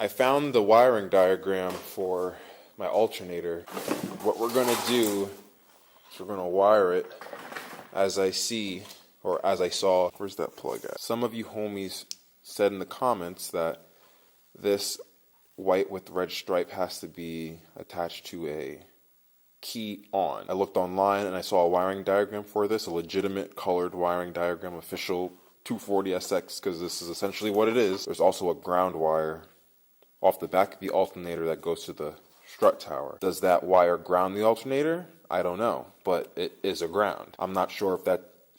I found the wiring diagram for my alternator. What we're gonna do is we're gonna wire it as I see, or as I saw. Where's that plug at? Some of you homies said in the comments that this white with red stripe has to be attached to a key on. I looked online and I saw a wiring diagram for this, a legitimate colored wiring diagram, official 240SX, because this is essentially what it is. There's also a ground wire off the back of the alternator that goes to the strut tower. Does that wire ground the alternator? I don't know, but it is a ground. I'm not sure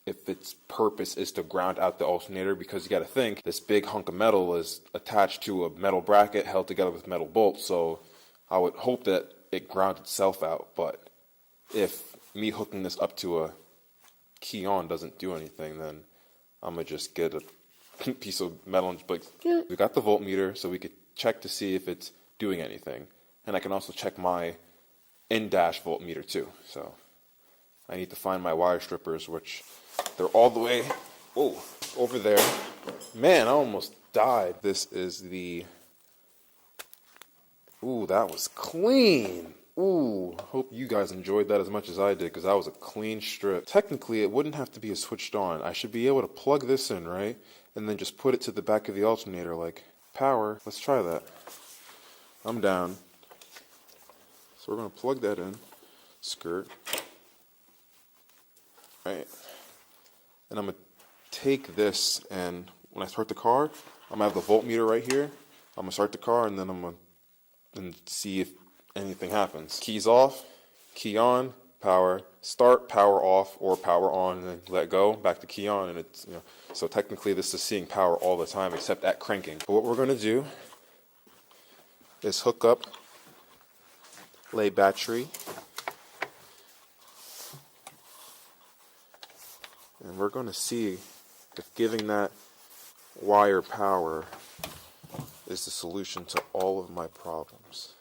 if its purpose is to ground out the alternator, because you gotta think, this big hunk of metal is attached to a metal bracket held together with metal bolts, so I would hope that it ground itself out. But if me hooking this up to a key on doesn't do anything, then I'm gonna just get a piece of metal and just be like, we got the voltmeter, so we could check to see if it's doing anything. And I can also check my in-dash voltmeter too. So I need to find my wire strippers, which they're all the way, over there. Man, I almost died. This is the, that was clean. Hope you guys enjoyed that as much as I did, because that was a clean strip. Technically, it wouldn't have to be switched on. I should be able to plug this in, right? And then just put it to the back of the alternator like power. Let's try that. I'm down. So we're going to plug that in. Skirt. Right. And I'm going to take this, and when I start the car, I'm going to have the voltmeter right here. I'm going to start the car, and then I'm going to see if anything happens. Keys off, key on, power, start, power off, or power on, and then let go, back to key on, and it's, so technically this is seeing power all the time, except at cranking. But what we're going to do is hook up, lay battery, and we're going to see if giving that wire power is the solution to all of my problems.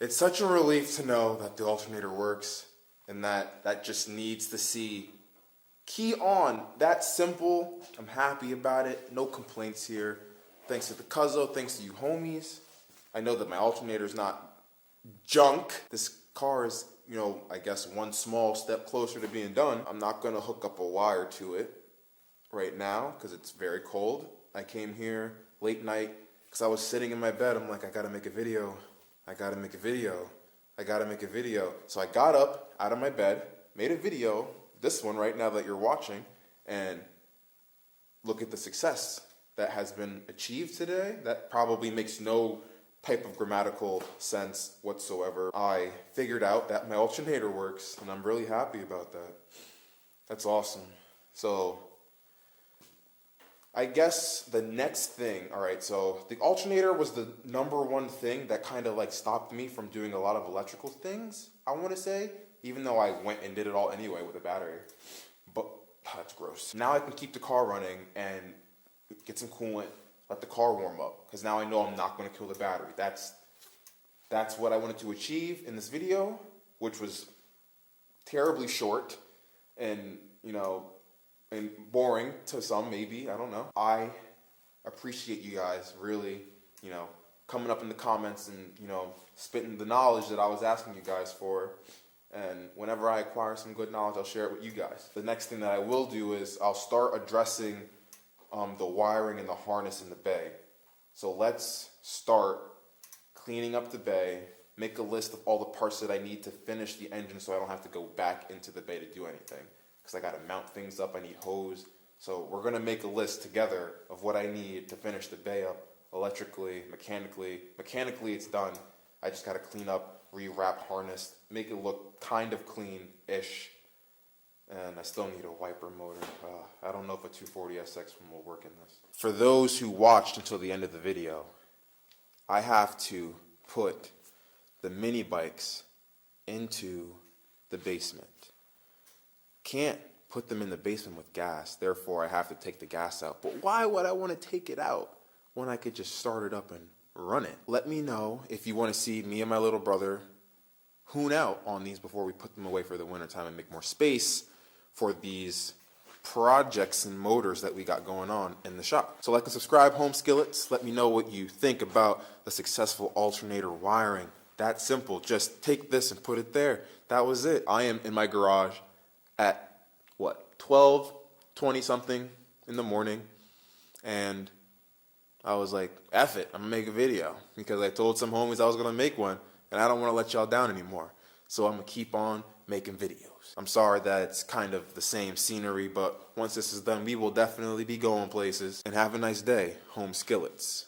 It's such a relief to know that the alternator works, and that just needs to see key on. That's simple. I'm happy about it. No complaints here. Thanks to the Cuzzo, thanks to you homies. I know that my alternator is not junk. This car is, I guess one small step closer to being done. I'm not gonna hook up a wire to it right now because it's very cold. I came here late night because I was sitting in my bed. I'm like, I gotta make a video. So I got up out of my bed, made a video, this one right now that you're watching, and look at the success that has been achieved today. That probably makes no type of grammatical sense whatsoever. I figured out that my alternator works, and I'm really happy about that. That's awesome. So I guess the next thing, alright, so the alternator was the number one thing that kind of stopped me from doing a lot of electrical things, I want to say, even though I went and did it all anyway with a battery. But that's gross. Now I can keep the car running and get some coolant, let the car warm up, because now I know I'm not going to kill the battery. That's what I wanted to achieve in this video, which was terribly short and, and boring to some, maybe, I don't know. I appreciate you guys really, coming up in the comments and, you know, spitting the knowledge that I was asking you guys for. And whenever I acquire some good knowledge, I'll share it with you guys. The next thing that I will do is I'll start addressing the wiring and the harness in the bay. So let's start cleaning up the bay, make a list of all the parts that I need to finish the engine so I don't have to go back into the bay to do anything. Because I got to mount things up, I need hose. So we're going to make a list together of what I need to finish the bay up electrically, mechanically. Mechanically it's done. I just got to clean up, rewrap, harness, make it look kind of clean-ish. And I still need a wiper motor. I don't know if a 240SX one will work in this. For those who watched until the end of the video, I have to put the mini bikes into the basement. Can't put them in the basement with gas, therefore I have to take the gas out. But why would I want to take it out when I could just start it up and run it? Let me know if you want to see me and my little brother hoon out on these before we put them away for the wintertime and make more space for these projects and motors that we got going on in the shop. So like and subscribe, Home Skillets. Let me know what you think about the successful alternator wiring. That simple. Just take this and put it there. That was it. I am in my garage at, 12:20 something in the morning, and I was like, F it, I'm gonna make a video, because I told some homies I was gonna make one, and I don't want to let y'all down anymore. So I'm gonna keep on making videos. I'm sorry that it's kind of the same scenery, but once this is done, we will definitely be going places. And have a nice day, Home Skillets.